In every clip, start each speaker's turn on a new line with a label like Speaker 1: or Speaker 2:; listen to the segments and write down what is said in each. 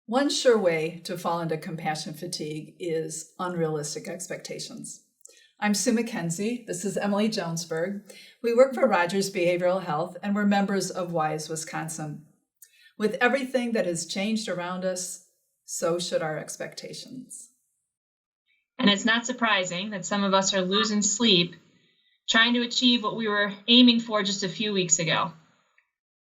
Speaker 1: One sure way to fall into compassion fatigue is unrealistic expectations. I'm Sue McKenzie. This is Emily Jonesberg. We work for Rogers Behavioral Health, and we're members of WISE Wisconsin. With everything that has changed around us, so should our expectations.
Speaker 2: And it's not surprising that some of us are losing sleep trying to achieve what we were aiming for just a few weeks ago.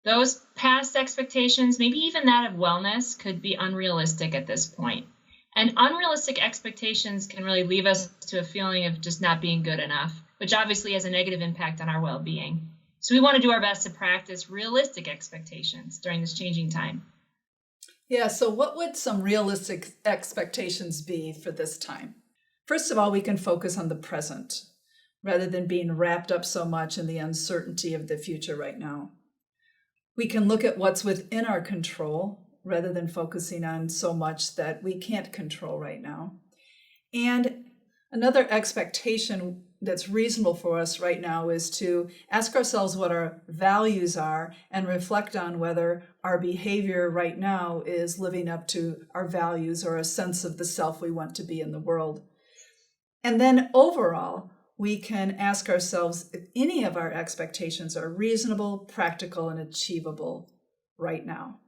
Speaker 2: Those past expectations, maybe even that of wellness, could be unrealistic at this point. And unrealistic expectations can really leave us to a feeling of just not being good enough, which obviously has a negative impact on our well-being. So we want to do our best to practice realistic expectations during this changing time.
Speaker 1: Yeah, so what would some realistic expectations be for this time? First of all, we can focus on the present rather than being wrapped up so much in the uncertainty of the future right now. We can look at what's within our control rather than focusing on so much that we can't control right now. And another expectation that's reasonable for us right now is to ask ourselves what our values are and reflect on whether our behavior right now is living up to our values or a sense of the self we want to be in the world. And then overall, we can ask ourselves if any of our expectations are reasonable, practical, and achievable right now.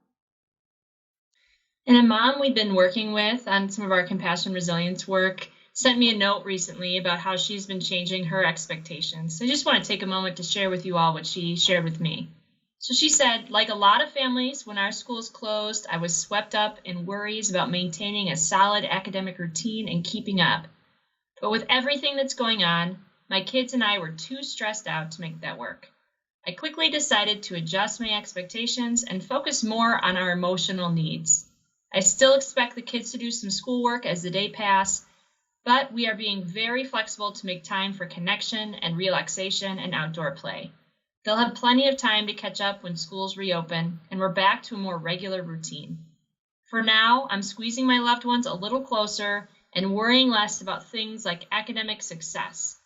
Speaker 2: And a mom we've been working with on some of our compassion resilience work sent me a note recently about how she's been changing her expectations. So I just want to take a moment to share with you all what she shared with me. So she said, like a lot of families, when our schools closed, I was swept up in worries about maintaining a solid academic routine and keeping up. But with everything that's going on, my kids and I were too stressed out to make that work. I quickly decided to adjust my expectations and focus more on our emotional needs. I still expect the kids to do some schoolwork as the day passes, but we are being very flexible to make time for connection and relaxation and outdoor play. They'll have plenty of time to catch up when schools reopen, and we're back to a more regular routine. For now, I'm squeezing my loved ones a little closer and worrying less about things like academic success.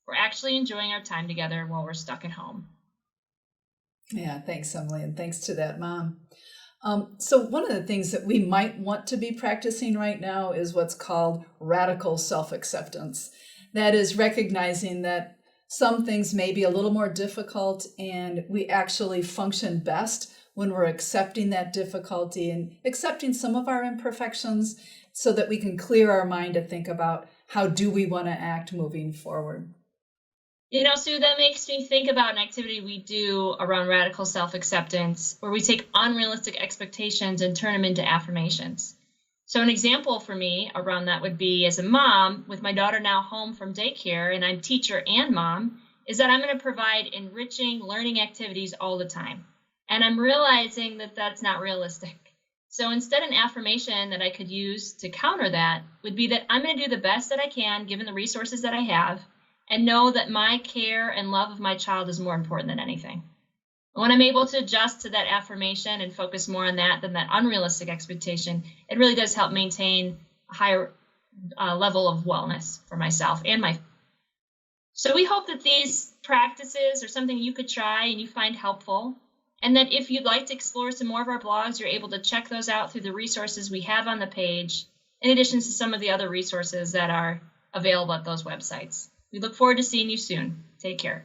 Speaker 2: We're actually enjoying our time together while we're stuck at home.
Speaker 1: Yeah, thanks, Emily, and thanks to that mom. So one of the things that we might want to be practicing right now is what's called radical self-acceptance. That is recognizing that some things may be a little more difficult, and we actually function best when we're accepting that difficulty and accepting some of our imperfections so that we can clear our mind to think about how do we want to act moving forward.
Speaker 2: You know, Sue, that makes me think about an activity we do around radical self-acceptance, where we take unrealistic expectations and turn them into affirmations. So an example for me around that would be, as a mom, with my daughter now home from daycare, and I'm teacher and mom, is that I'm going to provide enriching learning activities all the time. And I'm realizing that that's not realistic. So instead, an affirmation that I could use to counter that would be that I'm going to do the best that I can, given the resources that I have, and know that my care and love of my child is more important than anything. When I'm able to adjust to that affirmation and focus more on that than that unrealistic expectation, it really does help maintain a higher level of wellness for myself and my family. So we hope that these practices are something you could try and you find helpful, and that if you'd like to explore some more of our blogs, you're able to check those out through the resources we have on the page, in addition to some of the other resources that are available at those websites. We look forward to seeing you soon. Take care.